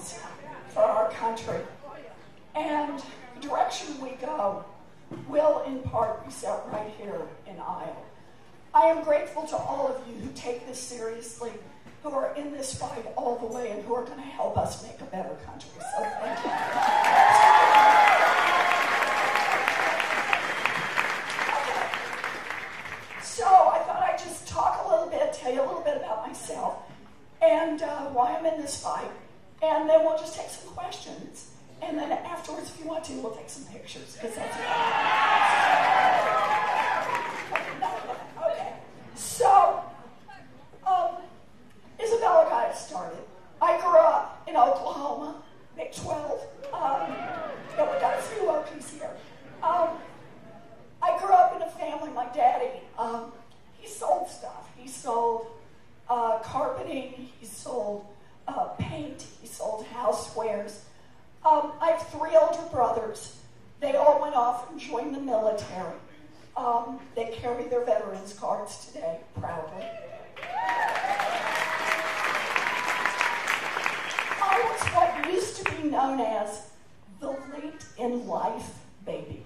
cause for our country. And the direction we go will in part be set right here in Iowa. I am grateful to all of you who take this seriously, who are in this fight all the way, and who are going to help us make a better country. So thank you. Okay. So I thought I'd just talk a little bit, tell you a little bit about myself, and why I'm in this fight. And then we'll just take some questions. And then afterwards, if you want to, we'll take some pictures, because that's okay. So, Isabella got it started. I grew up in Oklahoma, Big 12. Yeah, we got a few Okies here. I grew up in a family, my daddy, he sold stuff. He sold carpeting, he sold paint, he sold housewares. I have 3 older brothers. They all went off and joined the military. They carry their veterans cards today, proudly. I was what used to be known as the late in life baby.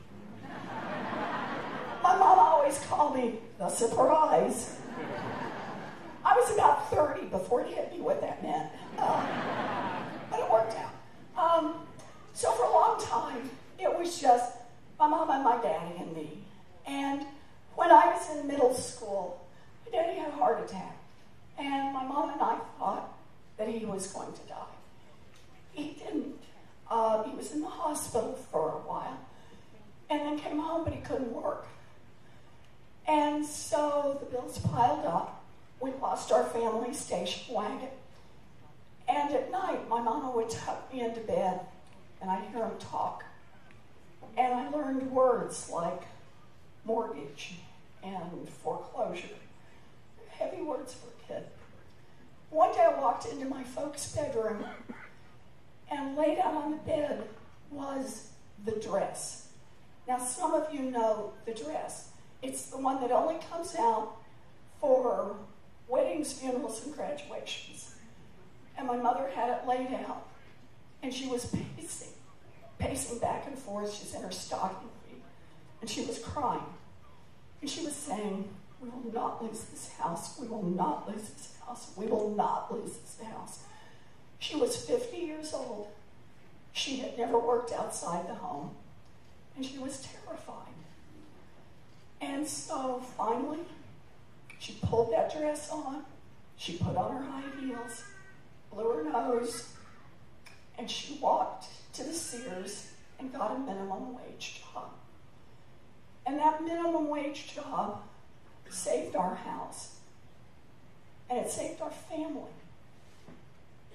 My mom always called me the surprise. I was about 30 before it hit me what that meant. But it worked out. So for a long time, it was just my mom and my daddy and me. And when I was in middle school, my daddy had a heart attack. And my mom and I thought that he was going to die. He didn't. He was in the hospital for a while. And then came home, but he couldn't work. And so the bills piled up. We lost our family station wagon. And at night, my mama would tuck me into bed, and I'd hear him talk. And I learned words like mortgage and foreclosure. Heavy words for a kid. One day I walked into my folks' bedroom, and laid out on the bed was the dress. Now, some of you know the dress. It's the one that only comes out for weddings, funerals, and graduations. And my mother had it laid out, and she was pacing back and forth. She's in her stocking feet, and she was crying. And she was saying, "We will not lose this house. We will not lose this house. We will not lose this house." She was 50 years old. She had never worked outside the home, and she was terrified. And so finally, she pulled that dress on. She put on her high heels, blew her nose, and she walked to the Sears and got a minimum wage job. And that minimum wage job saved our house. And it saved our family.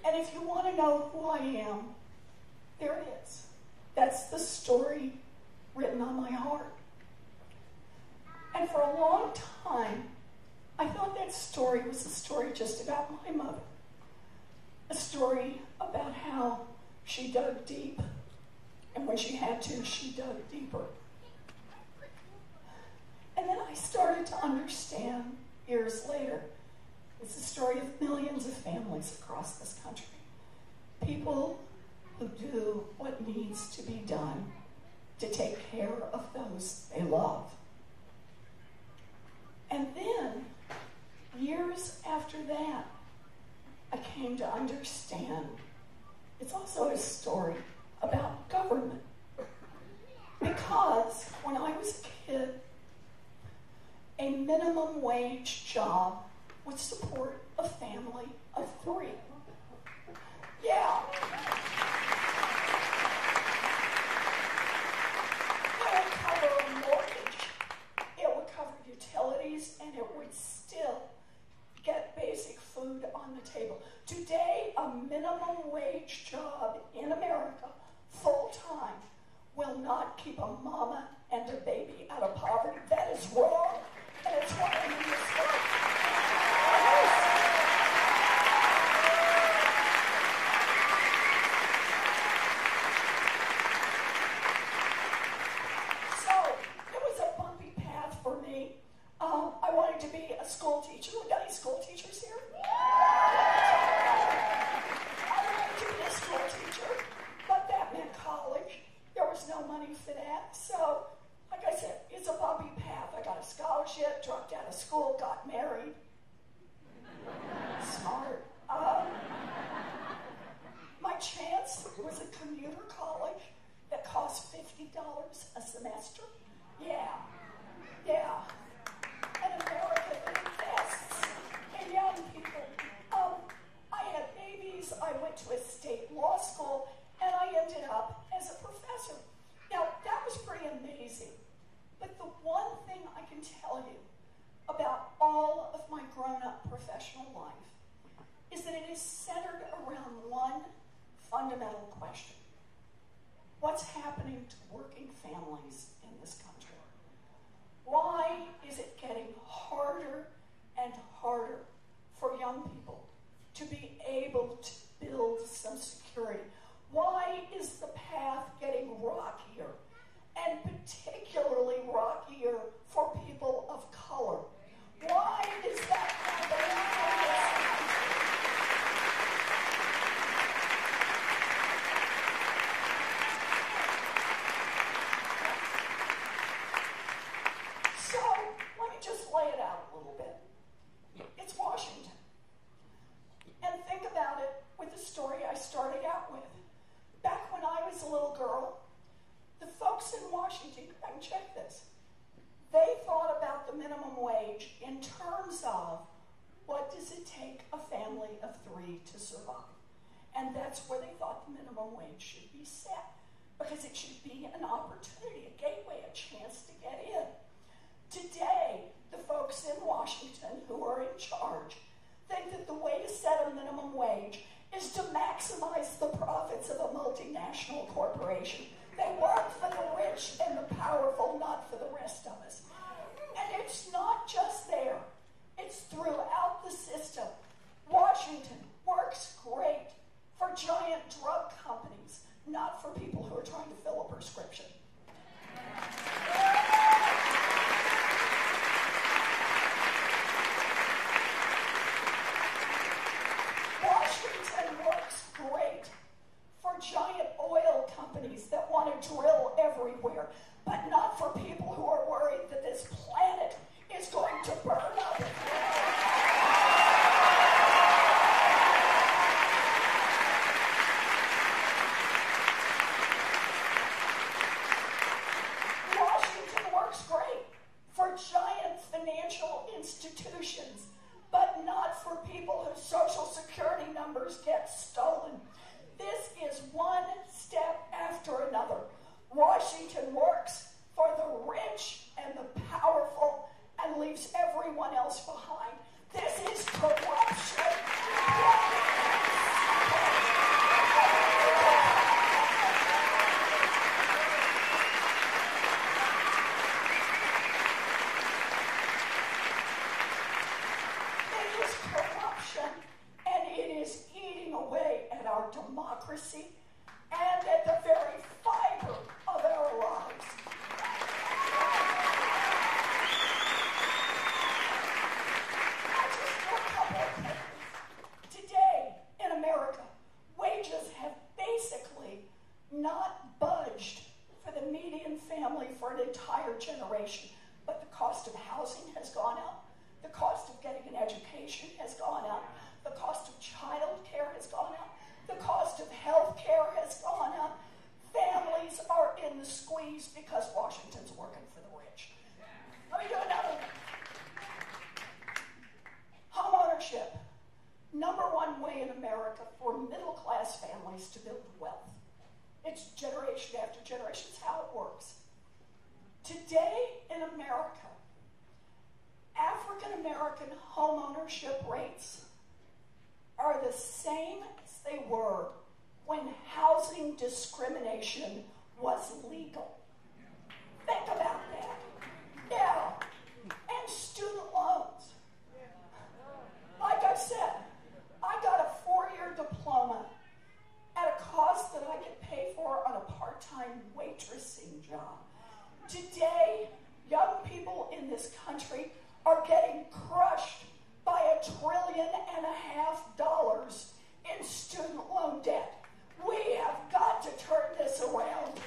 And if you want to know who I am, there it is. That's the story written on my heart. And for a long time, I thought that story was a story just about my mother. A story about how she dug deep, and when she had to, she dug deeper. And then I started to understand years later, it's the story of millions of families across this country. People who do what needs to be done to take care of those they love. And then, years after that, I came to understand it's also a story about government. Because when I was a kid, a minimum wage job would support a family of 3. Yeah. It would cover a mortgage, it would cover utilities, and it would still get basic food on the table. Today, a minimum wage job in America, full-time, will not keep a mama and a baby out of poverty. That is wrong, and it's why I'm in this fight. So, it was a bumpy path for me. I wanted to be a school teacher. We got any school teachers here? I wanted to be a school teacher. married. Smart. My chance was a commuter college that cost $50 a semester. Yeah. An America that invests in young people. I had babies, I went to a state law school, and I ended up as a professor. Now, that was pretty amazing. But the one thing I can tell you about all of my grown-up professional life is that it is centered around one fundamental question. What's happening to working families in this country? Why is it getting harder and harder for young people to be able to build some security? Why is the path getting rockier, and particularly rockier for people of color? Why is that happening? So, let me just lay it out a little bit. It's Washington. And think about it with the story I started out with. Back when I was a little girl, the folks in Washington, and check this, they thought about the minimum wage in terms of what does it take a family of 3 to survive. And that's where they thought the minimum wage should be set, because it should be an opportunity, a gateway, a chance to get in. Today, the folks in Washington who are in charge think that the way to set a minimum wage is to maximize the profits of a multinational corporation. They work for the rich and the powerful, not for the rest of us. And it's not just there. It's throughout the system. Washington works great for giant drug companies, not for people who are trying to fill a prescription. Washington works great for giant oil companies that want to drill everywhere, but not for people who are worried that this planet is going to burn up. Washington works great for giant financial institutions, but not for people whose social security numbers get stolen. This is one step after another. Washington works for the rich and the powerful and leaves everyone else behind. This is corruption. It is corruption, and it is eating away at our democracy and at the very fiber of our lives. I just do a couple of things. Today in America, wages have basically not budged for the median family for an entire generation. But the cost of housing has gone up. The cost of getting an education has gone up. The cost of child care has gone up. The cost of health care has gone up. Families are in the squeeze because Washington's working for the rich. Let me do another one. Home ownership. Number one way in America for middle-class families to build wealth. It's generation after generation. It's how it works. Today in America, African-American home ownership rates are the same as they were when housing discrimination was legal. Think about that. Yeah. And student loans. Like I said, I got a 4-year diploma at a cost that I could pay for on a part-time waitressing job. Today, young people in this country are getting crushed by $1.5 trillion in student loan debt. We have got to turn this around.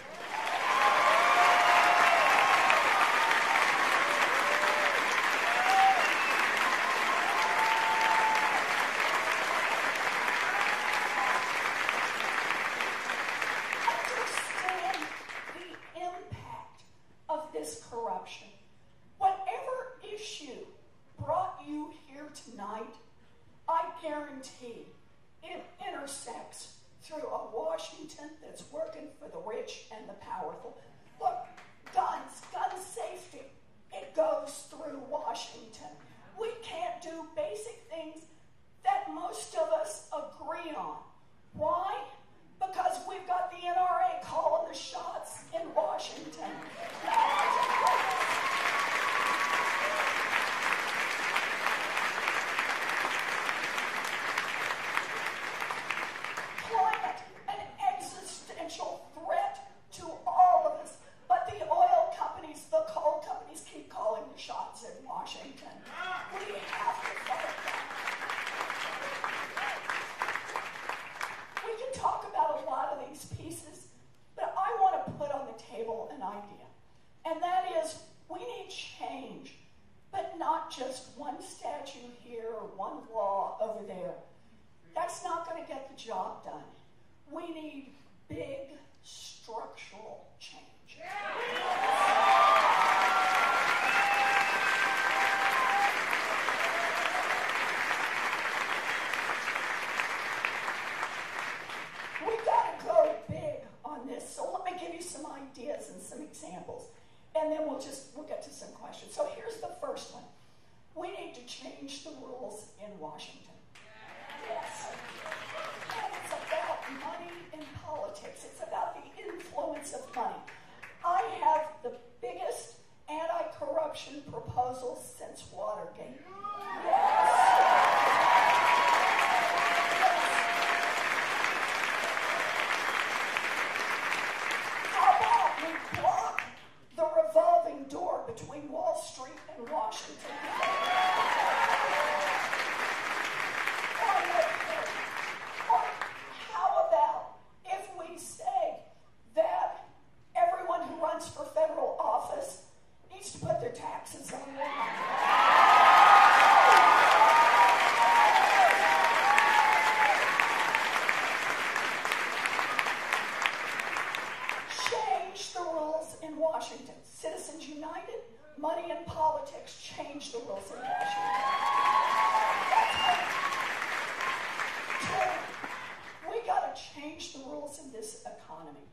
tonight, I guarantee it intersects through a Washington that's working for the rich and the powerful. Look, gun safety, it goes through Washington. We can't do basic things that most of us agree on. Why? Because we've got the NRA calling the shots in Washington. Climate, an existential threat to all of us. But the oil companies, the coal companies keep calling the shots in Washington. We have to fight that. We can talk about a lot of these pieces, but I want to put on the table an idea. And that is, we need change, but not just one statute here or one law over there. That's not going to get the job done. We need big structural change. We've got to go big on this. So let me give you some ideas and some examples. And then we'll get to some questions. So here's the first one. We need to change the rules in Washington. Yes. And it's about money in politics. It's about the influence of money. I have the biggest anti-corruption proposal since Watergate. Yes. How about we block the revolving door between Wall Street and Washington? Or how about if we say that everyone who runs for federal office needs to put their taxes online? Change the rules in Washington. Citizens United, money in politics, change the rules in Washington. We got to change the rules in this economy.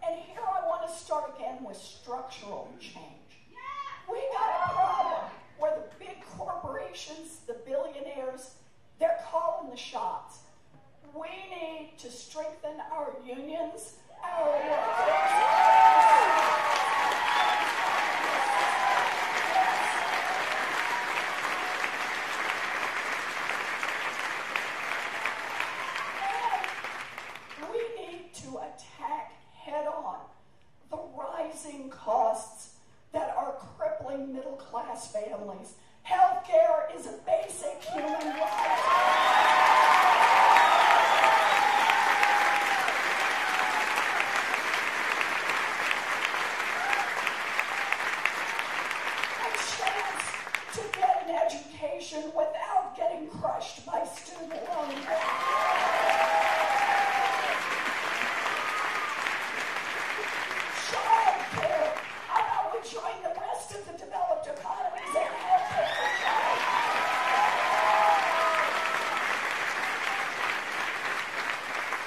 And here I want to start again with structural change. We got a problem where the big corporations, the billionaires, they're calling the shots. We need to strengthen our unions, our workers. Costs that are crippling middle-class families. Healthcare is a basic human right. A chance to get an education without getting crushed by student loan debt. Join the rest of the developed economies and help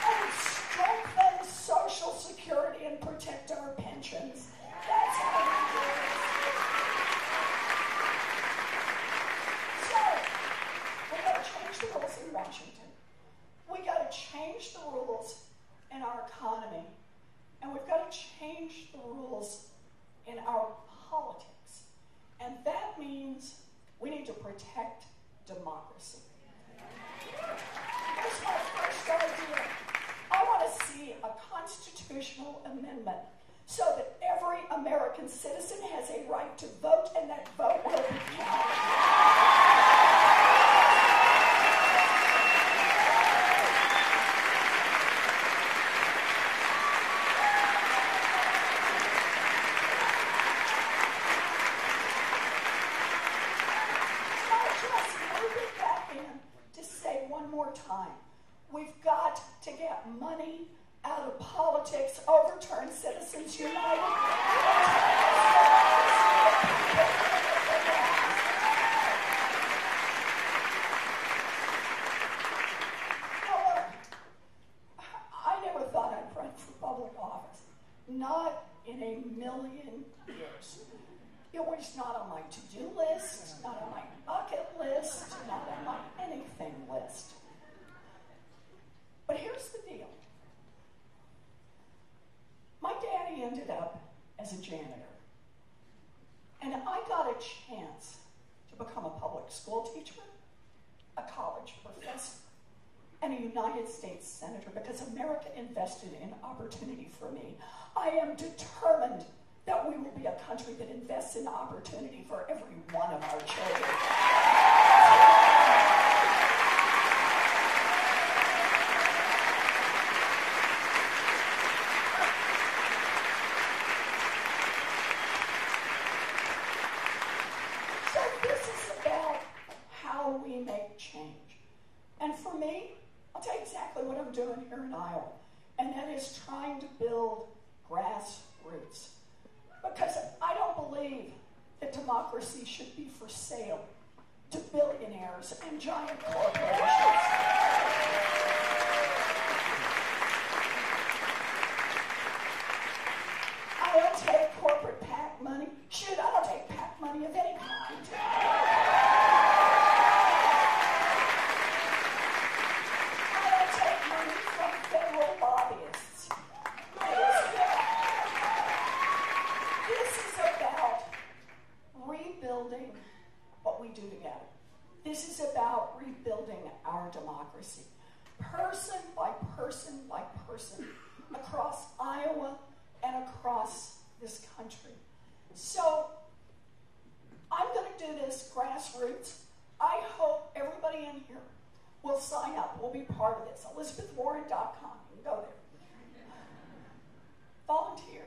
and strengthen Social Security and protect our pensions. That's how we do it. So, we got to change the rules in Washington. We got to change the rules in our economy. And we've got to change the rules in our politics. And that means we need to protect democracy. Here's my first idea. I want to see a constitutional amendment so that every American citizen has a right to vote, and that vote will be counted. We've got to get money out of politics, overturn Citizens United. Not in a million years. It was not on my to-do list, not on my bucket list, not on my anything list. But here's the deal. My daddy ended up as a janitor. And I got a chance to become a public school teacher, a college professor, and a United States senator because America invested in opportunity for me. I am determined that we will be a country that invests in opportunity for every one of our children. So this is about how we make change. And for me, I'll tell you exactly what I'm doing here in Iowa, and that is trying to build grassroots. Because I don't believe that democracy should be for sale to billionaires and giant corporations. I don't take corporate PAC money. Shoot, I don't take PAC money of any kind. I don't take money from federal lobbyists. This is about rebuilding what we do together. This is about rebuilding our democracy. Person by person by person across Iowa and across this country. So I'm going to do this grassroots. I hope everybody in here will sign up, will be part of this. ElizabethWarren.com. You can go there. Volunteer.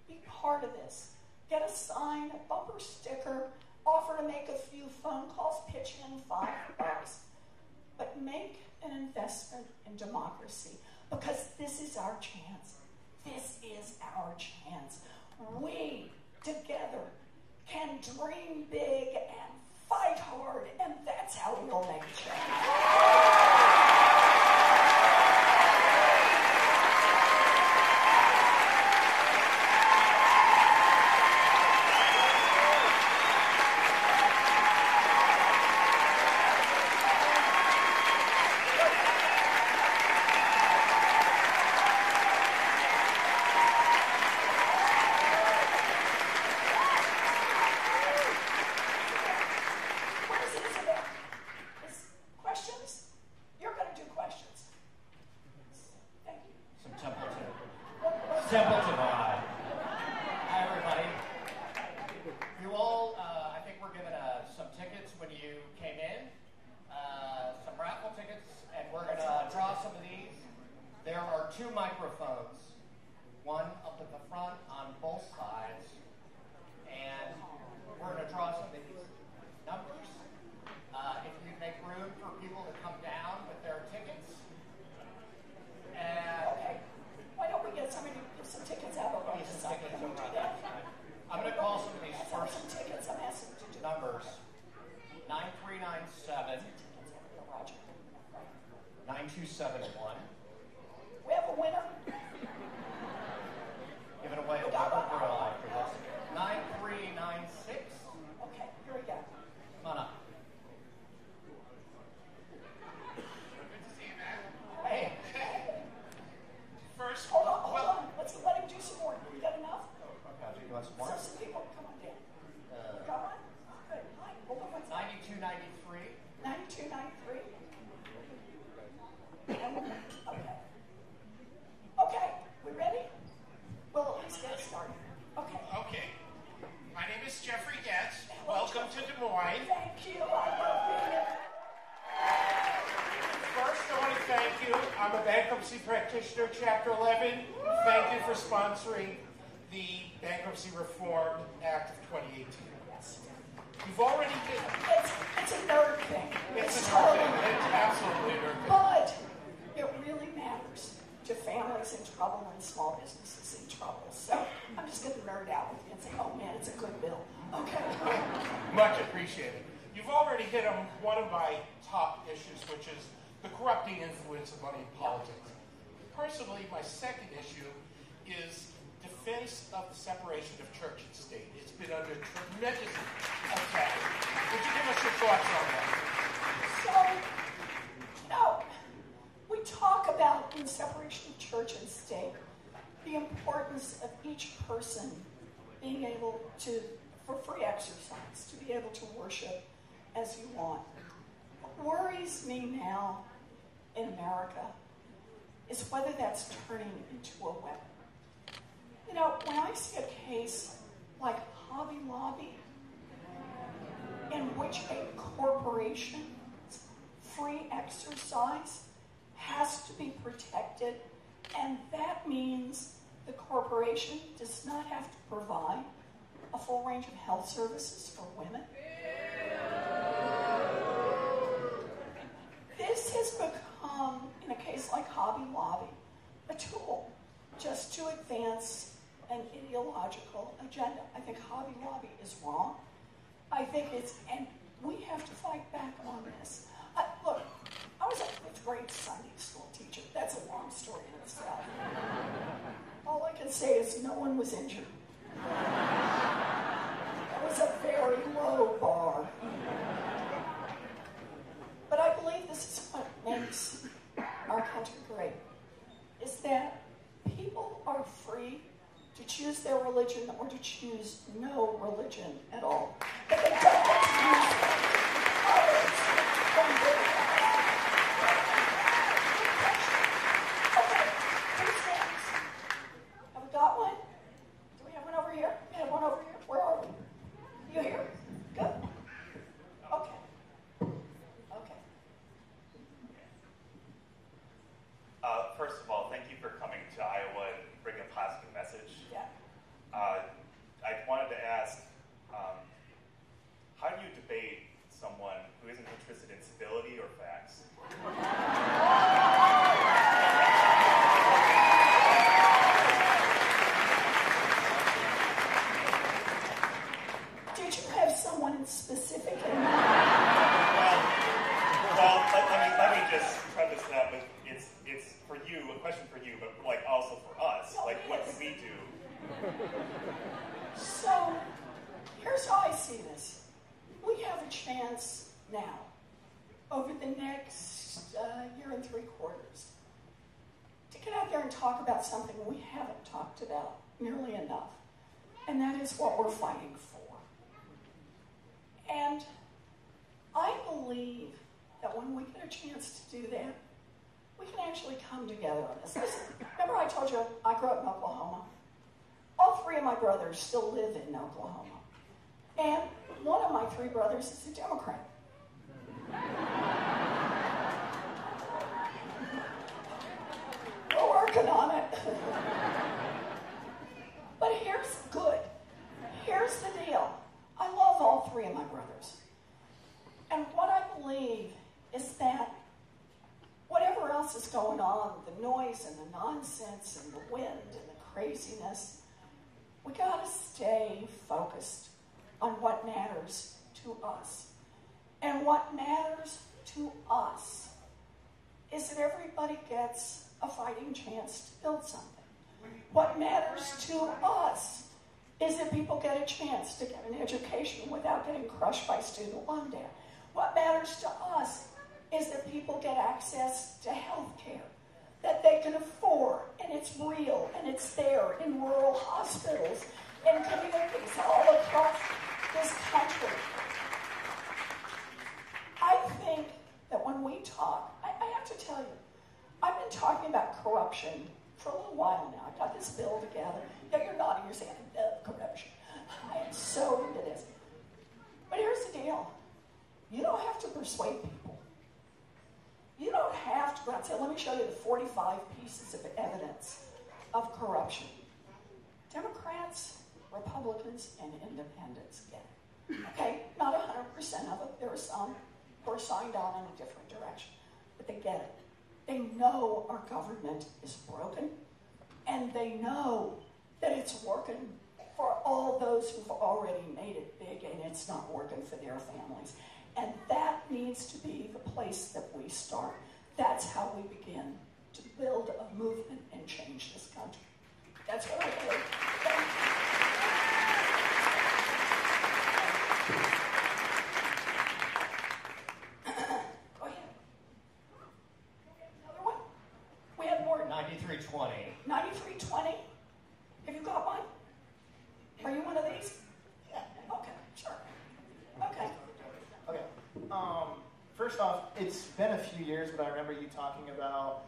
Be part of this. Get a sign, a bumper sticker, offer to make a few phone calls, pitch in $5. But make an investment in democracy because this is our chance. This is our chance. We, together, can dream big and fight hard, and that's how we'll make change. Numbers 9397 9271. We have a winner. Giving away a Weber Grill after this. 9396. Okay, here we go. Come on up. Good to see you, man. Hey. First, Hold on. Let's let him do some more. You got enough? Okay, you want some more? So some people, come on down. Got one? Good. Hi. Hold on one second. 9293. 9293. Okay. Okay, we ready? Well, at least get started. Okay. okay. My name is Jeffrey Getz. Welcome to Des Moines. Thank you. I love being here. First, I want to thank you. I'm a bankruptcy practitioner, Chapter 11. Thank you for sponsoring the Bankruptcy Reform Act of 2018. Yes. You've already did. It's a nerd thing. It's a totally nerd thing. It's absolutely a nerd thing. But it really matters to families in trouble and small businesses in trouble. So I'm just going to nerd out with you and say, oh man, it's a good bill. Okay. Much appreciated. You've already hit on one of my top issues, which is the corrupting influence of money in politics. Personally, my second issue is defense of the separation of church and state has been under tremendous attack. Would you give us your thoughts on that? So, we talk about in the separation of church and state the importance of each person being able to, for free exercise, to be able to worship as you want. What worries me now in America is whether that's turning into a weapon. When I see a case like Hobby Lobby, in which a corporation's free exercise has to be protected, and that means the corporation does not have to provide a full range of health services for women. This has become, in a case like Hobby Lobby, a tool just to advance an ideological agenda. I think Hobby Lobby is wrong. I think and we have to fight back on this. Look, I was a 5th grade Sunday school teacher. That's a long story in itself. All I can say is no one was injured. It was a very low bar. But I believe this is what makes our country great, is that people are free to choose their religion or to choose no religion at all. But they don't have to use others from their Okay, who's next? Have we got one? Do we have one over here? We have one over here. Where are we? You here? Good. Okay. Okay. First of all, thank you for coming to Iowa and bringing a positive message. Yeah. I wanted to ask, how do you debate someone who isn't interested in civility or facts? Did you have someone in specific in mind? Well, let me just preface that with it's for you, a question for you, but also for us. No, What can we do? So, here's how I see this. We have a chance now, over the next year and 3 quarters, to get out there and talk about something we haven't talked about nearly enough, and that is what we're fighting for. And I believe that when we get a chance to do that, we can actually come together on this. Listen, remember I told you I grew up in Oklahoma? All 3 of my brothers still live in Oklahoma. And one of my 3 brothers is a Democrat. We're working on it. But here's good. Here's the deal. I love all 3 of my brothers. And what I believe is that whatever else is going on, the noise and the nonsense and the wind and the craziness, we got to stay focused on what matters to us. And what matters to us is that everybody gets a fighting chance to build something. What matters to us is that people get a chance to get an education without getting crushed by student loan debt. What matters to us is that people get access to health care that they can afford, and it's real, and it's there in rural hospitals and communities all across this country. I think that when we talk, I have to tell you, I've been talking about corruption for a little while now. I got this bill together. Yeah, you're nodding, you're saying, corruption. I am so into this. But here's the deal. You don't have to persuade people. You don't have to go out and say, let me show you the 45 pieces of evidence of corruption. Democrats, Republicans, and independents get it. Okay, not 100% of it. There are some who are signed on in a different direction, but they get it. They know our government is broken, and they know that it's working for all those who've already made it big, and it's not working for their families. And that needs to be the place that we start. That's how we begin to build a movement and change this country. That's what I believe. Thank you. Go ahead. Another one? We have more. 9320. 9320? Have you got one? Are you one of these? Yeah. Okay, sure. Okay. Okay. First off, it's been a few years, but I remember you talking about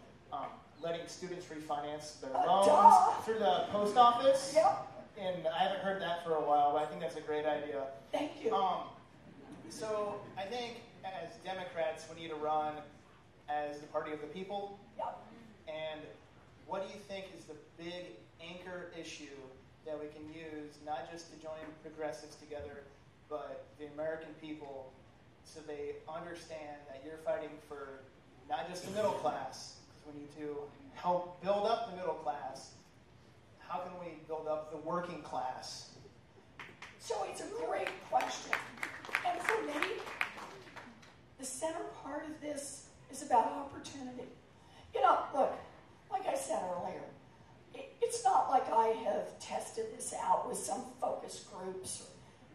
letting students refinance their loans through the post office. Yep. And I haven't heard that for a while, but I think that's a great idea. Thank you. So I think as Democrats, we need to run as the party of the people. Yep. And what do you think is the big anchor issue that we can use, not just to join progressives together, but the American people, so they understand that you're fighting for not just the middle class, because we need to help build up the middle class. How can we build up the working class? So it's a great question. And for me, the center part of this is about opportunity. You know, look, like I said earlier, it's not like I have tested this out with some focus groups or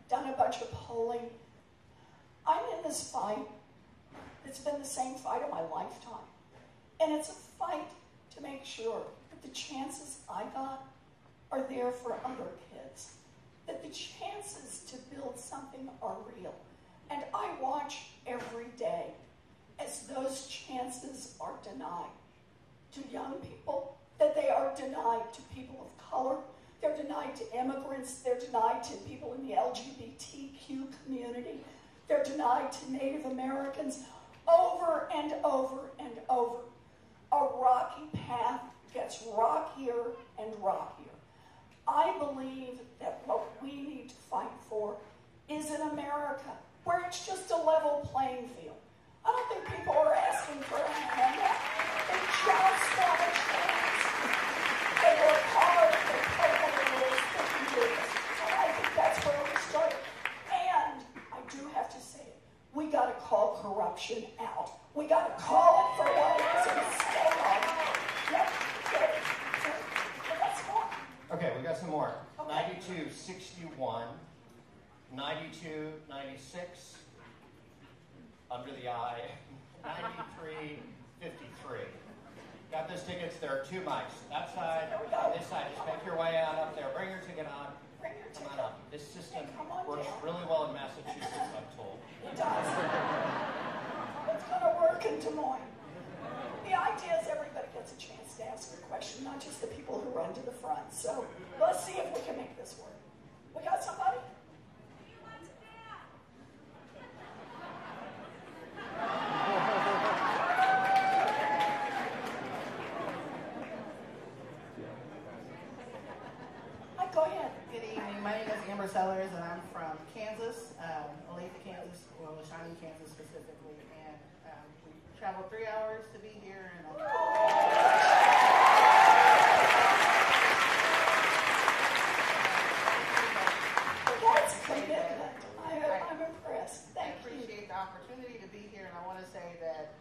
done a bunch of polling. I'm in this fight. It's been the same fight of my lifetime. And it's a fight to make sure that the chances I got are there for other kids. That the chances to build something are real. And I watch every day as those chances are denied to young people, that they are denied to people of color, they're denied to immigrants, they're denied to people in the LGBTQ community, they're denied to Native Americans over and over and over. A rocky path gets rockier and rockier. I believe that what we need to fight for is an America where it's just a level playing field. I don't think people are asking for a handout. They just want a chance. They work hard, they play by the rules, they can do this. And I think that's where we start. And I do have to say it. We got to call corruption out. We got to call it for what it is and stay on it. Yep. So that's more. Okay, we got some more. Okay. 9261, 9296, under the eye, 9353. Got those tickets. There are two mics. That side, this side. Just make your way on up there. Bring your ticket on. Come on up. This system works really well in Massachusetts, I'm told. It does. It's going to work in Des Moines. The idea is everybody gets a chance to ask a question, not just the people who run to the front. So let's see if we can make this work. We got somebody? Go ahead. Good evening. My name is Amber Sellers, and I'm from Kansas, Olathe, Kansas, or Shawnee, Kansas specifically. And we traveled 3 hours to be here. And that's commitment. I'm impressed. Thank you. I appreciate the opportunity to be here, and I want to say that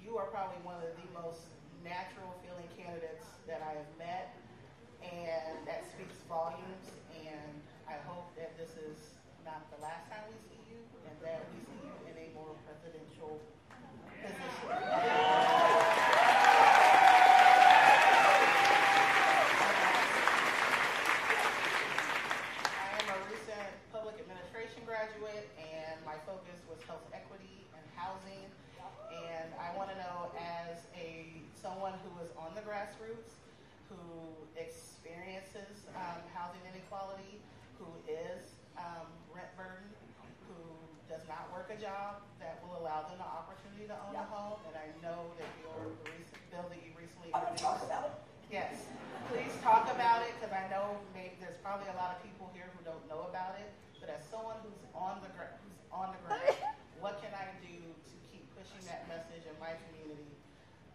you are probably one of the most natural feeling candidates that I have met. And that speaks volumes, and I hope that this is not the last time we see you, and that we see you in a more presidential position. I am a recent public administration graduate, and my focus was health equity and housing. And I want to know, as someone who is on the grassroots, who experiences housing inequality, who is rent burdened, who does not work a job that will allow them the opportunity to own a home. And I know that your recent bill that you recently I'm going to talk about it. Yes, please talk about it, because I know maybe there's probably a lot of people here who don't know about it. But as someone who's on the ground, what can I do to keep pushing that message in my community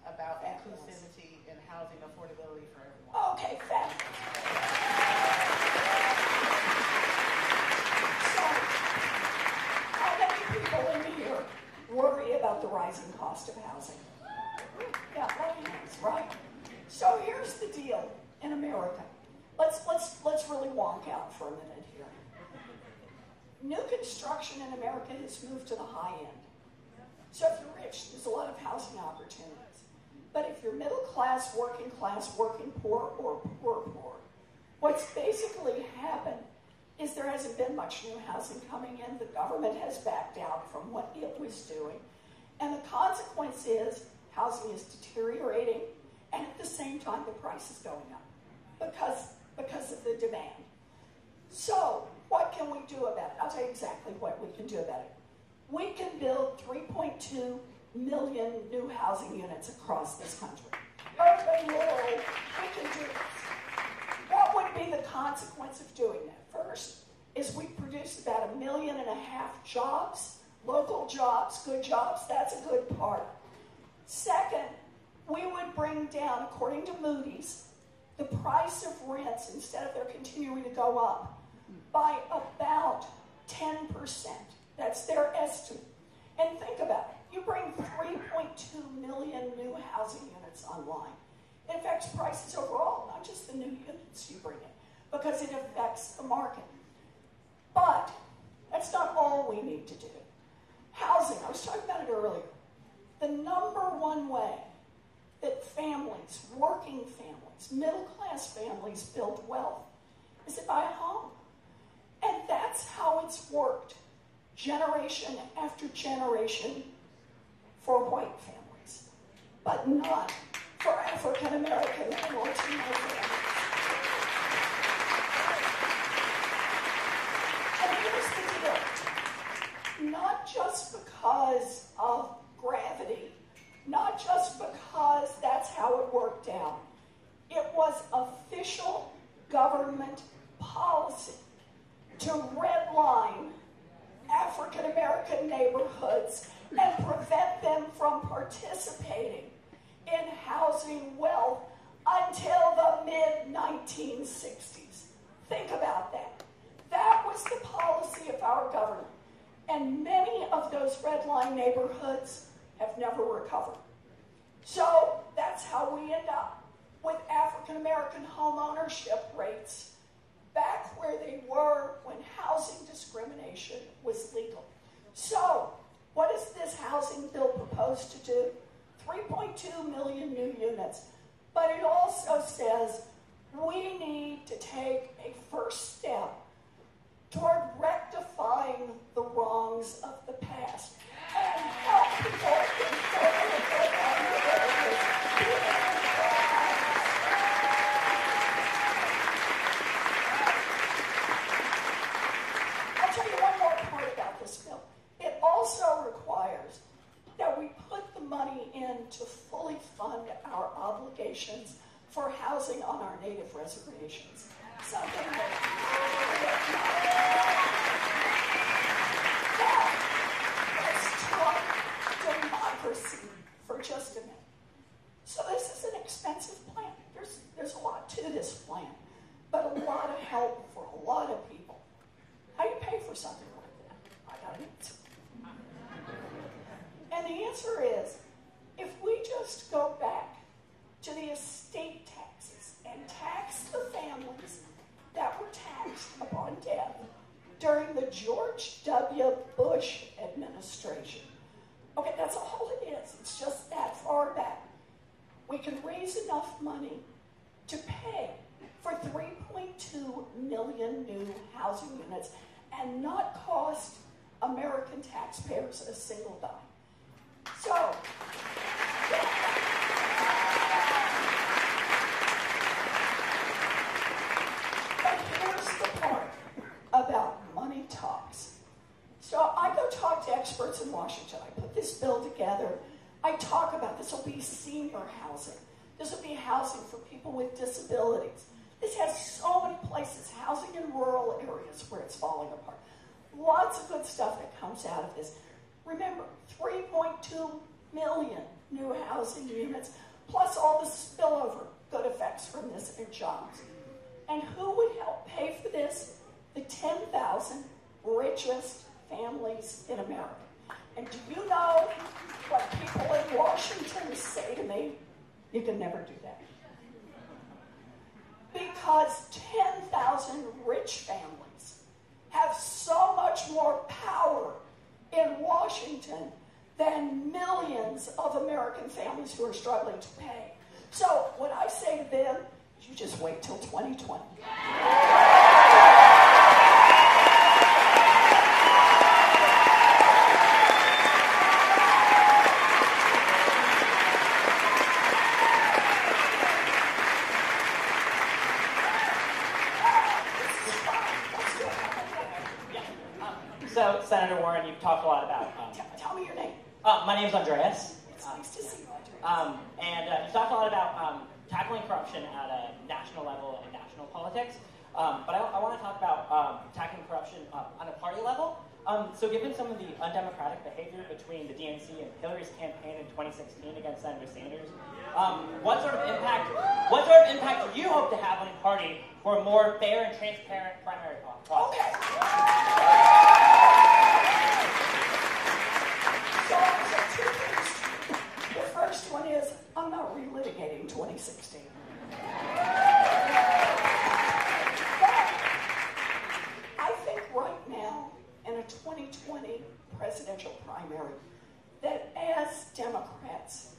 about inclusivity and housing affordability for everyone? Okay, fabulous. So, how many people in here worry about the rising cost of housing? Yeah, right, right. So here's the deal. in America. Let's really wonk out for a minute here. New construction in America has moved to the high end. So if you're rich, there's a lot of housing opportunities. But if you're middle class, working poor, or poor, what's basically happened is there hasn't been much new housing coming in. The government has backed out from what it was doing. And the consequence is housing is deteriorating, and at the same time, the price is going up because of the demand. So what can we do about it? I'll tell you exactly what we can do about it. We can build 3.2 million new housing units across this country. Urban, rural, we can do this. What would be the consequence of doing that? First is we produce about 1.5 million jobs, local jobs, good jobs. That's a good part. Second, we would bring down, according to Moody's, the price of rents, instead of they're continuing to go up, by about 10%. That's their estimate. And think about it. You bring 3.2 million new housing units online. It affects prices overall, not just the new units you bring in, because it affects the market. But that's not all we need to do. Housing, I was talking about it earlier. The number one way that families, working families, middle-class families build wealth is to buy a home. And that's how it's worked generation after generation for white families, but not for African American and Latino families. And here's the deal. Not just because of gravity, not just because that's how it worked out. It was official government policy to redline African American neighborhoods and prevent them from participating in housing wealth until the mid-1960s. Think about that. That was the policy of our government. And many of those redline neighborhoods have never recovered. So that's how we end up with African American home ownership rates back where they were when housing discrimination was legal. So, what does this housing bill propose to do? 3.2 million new units. But it also says we need to take a first step toward rectifying the wrongs of the past and help people I'll tell you one more part about this bill. It also requires that we put the money in to fully fund our obligations for housing on our native reservations. Something let's talk democracy for just a minute. So this is an expensive plan. There's a lot to this plan, but a lot of help for a lot of people. How do you pay for something like that? I got an answer. And the answer is, if we just go back to the estate taxes and tax the families that were taxed upon death during the George W. Bush administration. Okay, that's all it is. It's just that far back. We can raise enough money to pay for 3.2 million new housing units and not cost American taxpayers a single dime. So, but here's the part about money talks. So I go talk to experts in Washington. I put this bill together. I talk about this will be senior housing. This will be housing for people with disabilities. This has so many places, housing in rural areas where it's falling apart. Lots of good stuff that comes out of this. Remember, 3.2 million new housing units, plus all the spillover good effects from this in jobs. And who would help pay for this? The 10,000 richest families in America. And do you know what people in Washington say to me? You can never do that. because 10,000 rich families have so much more power in Washington than millions of American families who are struggling to pay. So what I say to them is you just wait till 2020. So, Senator Warren, you've talked a lot about... Tell me your name. My name's Andreas. It's nice to see you, Andreas. You've talked a lot about tackling corruption at a national level and national politics. But I want to talk about tackling corruption on a party level. So given some of the undemocratic behavior between the DNC and Hillary's campaign in 2016 against Senator Sanders, what sort of impact do you hope to have on the party for a more fair and transparent primary process? Okay. So two things. The first one is I'm not relitigating 2016. I think right now, in a 2020 presidential primary, that as Democrats,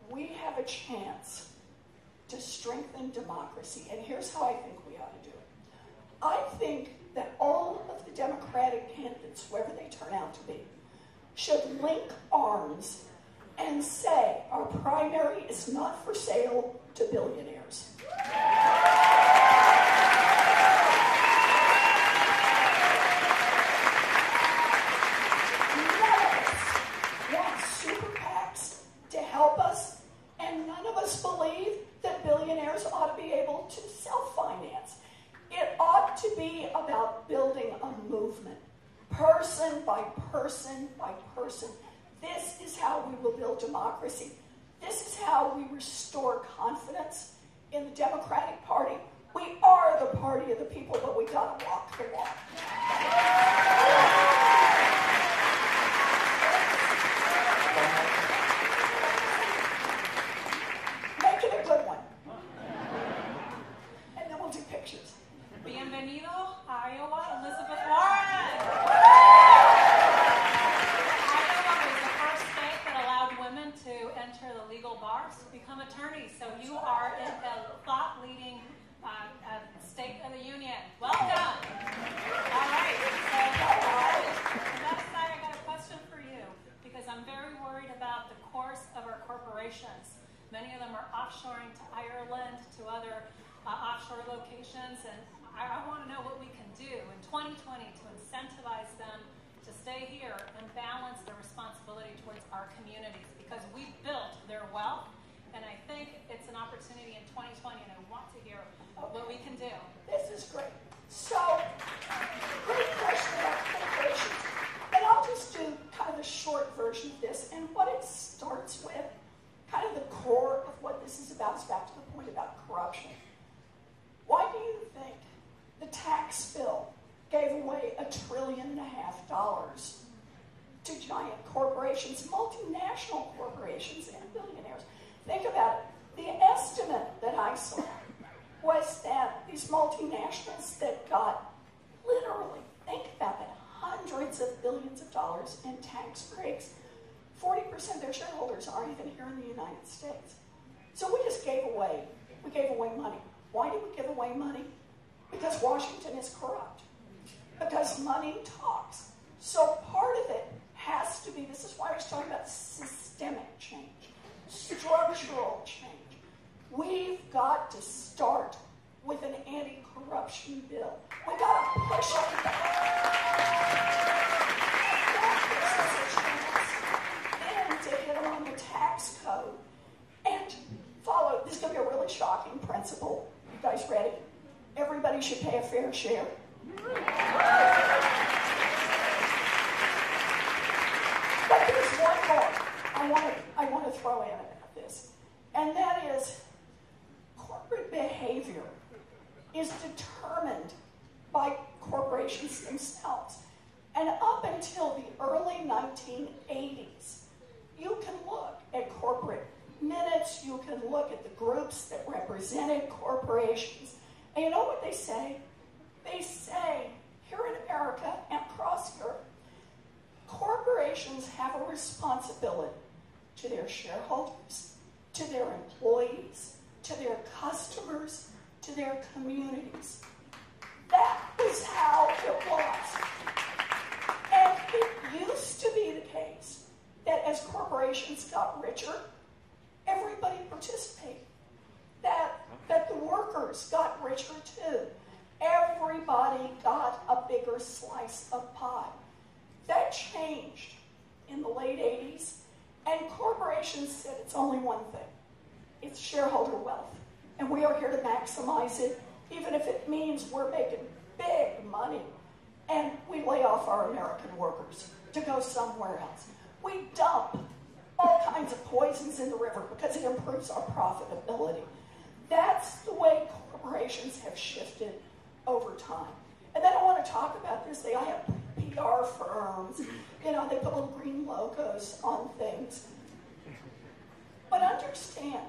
we have a chance to strengthen democracy. And here's how I think we ought to do it. I think that all of the Democratic candidates, whoever they turn out to be, should link arms and say our primary is not for sale to billionaires. None of us want super PACs to help us, and none of us believe that billionaires ought to be able to self-finance. It ought to be about building a movement, person by person by person. This is how we will build democracy. This is how we restore confidence in the Democratic Party. We are the party of the people, but we got to walk the walk. Make it a good one. And then we'll do pictures. Bienvenido, Iowa, Elizabeth Warren. Iowa was the first state that allowed women to enter the legal bars to become attorneys. So you are in the thought-leading state of the union. Welcome. All right. So on that side, I got a question for you because I'm very worried about the course of our corporations. Many of them are offshoring to Ireland, to other offshore locations, and I want to know what we can do in 2020 to incentivize them to stay here and balance their responsibility towards our communities because we built their wealth, and I think it's an opportunity in 2020, and I want to hear what we can do. This is great. So, great question about corporations. And I'll just do kind of a short version of this. And what it starts with, kind of the core of what this is about, is back to the point about corruption. Why do you think the tax bill gave away $1.5 trillion to giant corporations, multinational corporations, and billionaires? Think about it. The estimate that I saw was that these multinationals that got literally, think about it, hundreds of billions of dollars in tax breaks, 40% of their shareholders aren't even here in the United States. So we just gave away money. Why did we give away money? Because Washington is corrupt. Because money talks. So part of it has to be, this is why I was talking about systemic change, structural change. We've got to start with an anti-corruption bill. We've got to push it back. And to hit on the tax code and follow, this is going to be a really shocking principle. You guys ready? Everybody should pay a fair share. But there's one more I want to throw in about this, and that is corporate behavior is determined by corporations themselves. And up until the early 1980s, you can look at corporate minutes, you can look at the groups that represented corporations, And you know what they say? They say, here in America and across Europe, corporations have a responsibility to their shareholders, to their employees, to their customers, to their communities. That is how it was. And it used to be the case that as corporations got richer, everybody participated. That the workers got richer too. Everybody got a bigger slice of pie. That changed in the late 80s, and corporations said it's only one thing. It's shareholder wealth. And we are here to maximize it, even if it means we're making big money. And we lay off our American workers to go somewhere else. We dump all kinds of poisons in the river because it improves our profitability. That's the way corporations have shifted over time. And then I want to talk about this. They have PR firms. They put little green logos on things. But understand,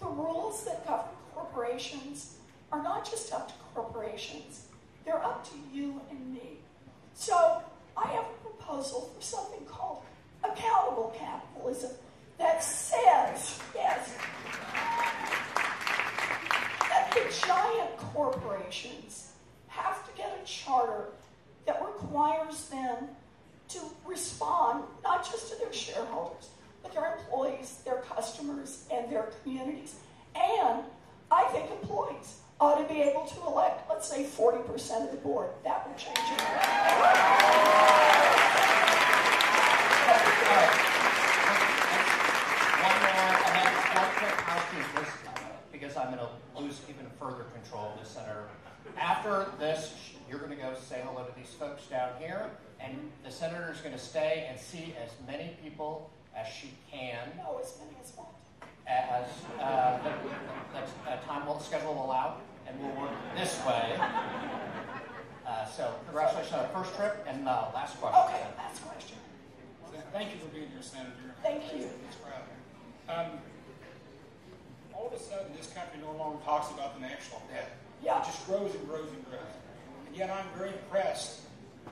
the rules that govern corporations are not just up to corporations. They're up to you and me. So I have a proposal for something called accountable capitalism that says, yes, that the giant corporations have to get a charter that requires them to respond not just to their shareholders, but their employees, their customers, and their communities. And I think employees ought to be able to elect, let's say, 40% of the board. That would change it. One quick housekeeping, because I'm going to lose even further control of the Senator. After this, you're going to go say hello to these folks down here, and the Senator is going to stay and see as many people as she can. No, as many as what? As the time schedule will allow, and we'll work this way. So congratulations on the first trip, and last question. Okay, last question. Thank you for being here, Senator. Thank you. All of a sudden, this country no longer talks about the national debt. Yeah. It just grows and grows and grows. And yet I'm very impressed.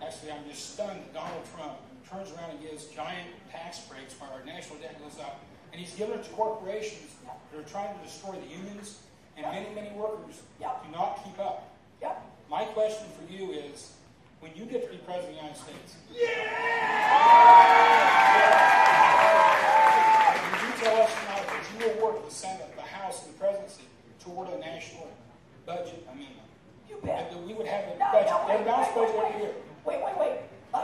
Actually, I'm just stunned that Donald Trump turns around and gives giant tax breaks while our national debt goes up. And he's given it to corporations that are trying to destroy the unions, and many, many workers do not keep up. My question for you is, when you get to be President of the United States, would you tell us tonight that you will work with the Senate, the House, and the Presidency toward a national budget amendment? You bet. That we would have a budget, a balanced budget every year. Wait. I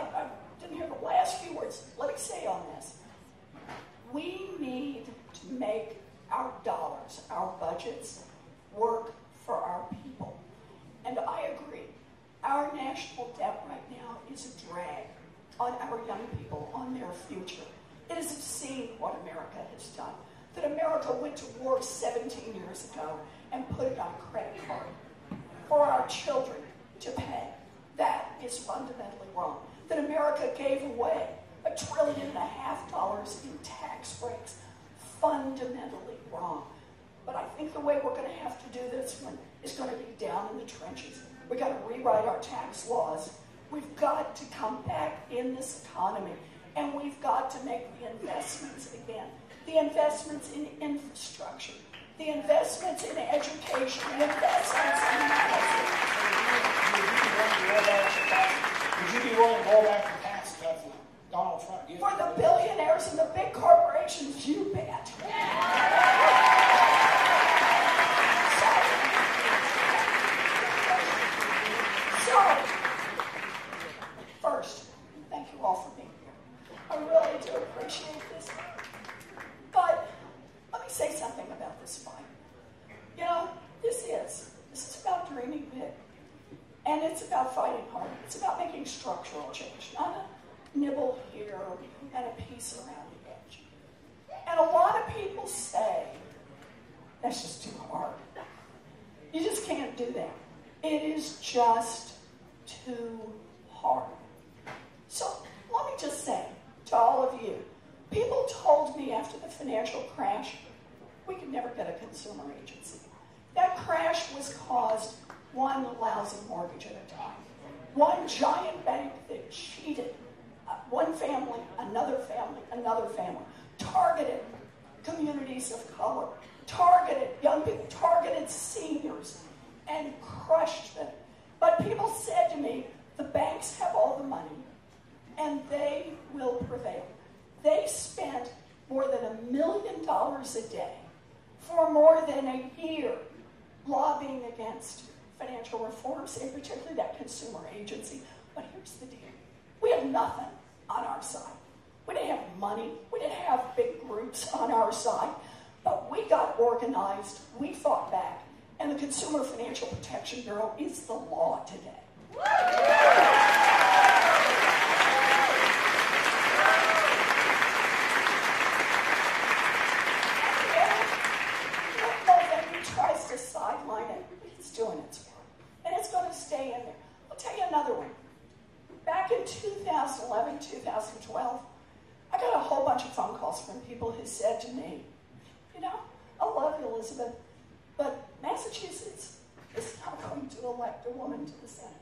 didn't hear the last few words. Let me say on this. We need to make our dollars, our budgets, work for our people. And I agree. Our national debt right now is a drag on our young people, on their future. It is obscene what America has done. That America went to war 17 years ago and put it on a credit card for our children to pay. That is fundamentally wrong. That America gave away $1.5 trillion in tax breaks. Fundamentally wrong. But I think the way we're going to have to do this one is going to be down in the trenches. We've got to rewrite our tax laws. We've got to come back in this economy. And we've got to make the investments again. The investments in infrastructure. The investments in education. The investments in housing. Would you be willing to roll back the tax cuts that Donald Trump gives? For the billionaires and the big corporations, you bet. So, first, thank you all for being here. I really do appreciate this. But let me say something about this fight. You know, this is about dreaming big. And it's about fighting hard. It's about making structural change, not a nibble here and a piece around the edge. And a lot of people say, that's just too hard. You just can't do that. It is just too hard. So let me just say to all of you, people told me after the financial crash, we could never get a consumer agency. That crash was caused one lousy mortgage at a time. One giant bank that cheated one family, another family, another family, targeted communities of color, targeted young people, targeted seniors, and crushed them. But people said to me, the banks have all the money, and they will prevail. They spent more than $1 million a day for more than a year lobbying against financial reforms, and particularly that consumer agency. But here's the deal. We had nothing on our side. We didn't have money. We didn't have big groups on our side. But we got organized. We fought back. And the Consumer Financial Protection Bureau is the law today. He tries to sideline it, but it's doing its work. And it's going to stay in there. I'll tell you another one. Back in 2011, 2012, I got a whole bunch of phone calls from people who said to me, you know, I love you, Elizabeth, but Massachusetts is not going to elect a woman to the Senate.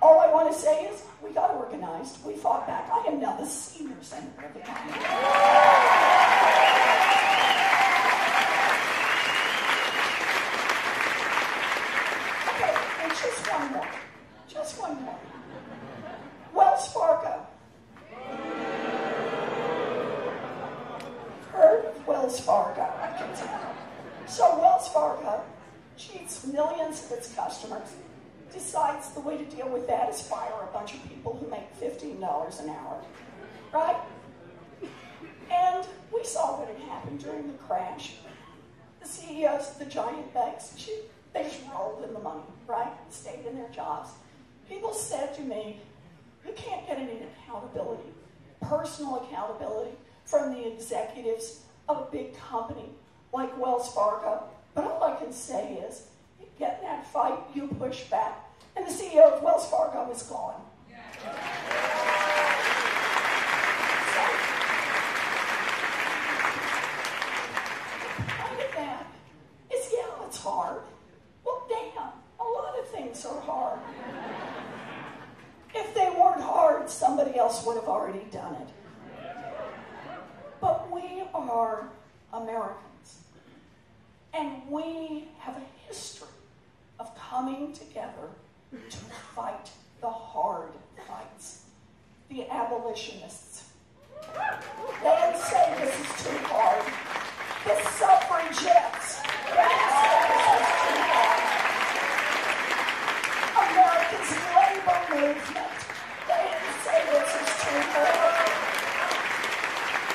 All I want to say is we got organized. We fought back. I am now the senior senator of the county. Okay, and just one more. Just one more. Wells Fargo. Heard of Wells Fargo, I can tell. So Wells Fargo cheats millions of its customers, decides the way to deal with that is fire a bunch of people who make $15 an hour, right? And we saw what had happened during the crash. The CEOs of the giant banks, they just rolled in the money, right? Stayed in their jobs. People said to me, you can't get any accountability, personal accountability, from the executives of a big company like Wells Fargo. But all I can say is, you get in that fight, you push back, and the CEO of Wells Fargo is gone. Part of that is, yeah, it's hard. Well, damn, a lot of things are hard. If they weren't hard, somebody else would have already done it. But we are Americans, and we have a history of coming together to fight the hard fights. The abolitionists, they would say this is too hard. The suffragettes, they would say this is too hard. America's labor movement, they would say this is too hard.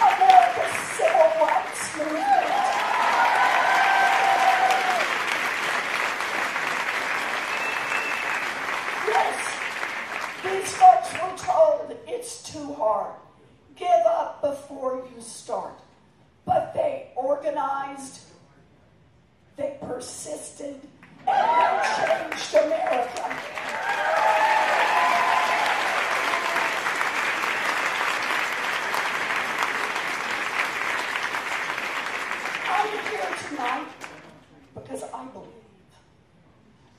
America's civil rights movement. Yes, these folks were told it's too hard. Give up before you start. But they organized, they persisted, and they changed America. I'm here tonight because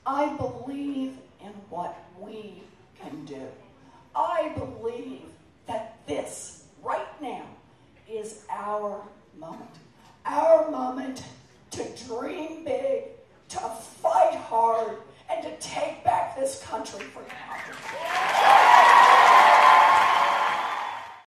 I believe in what we can do. I believe that this, right now, is our moment. Our moment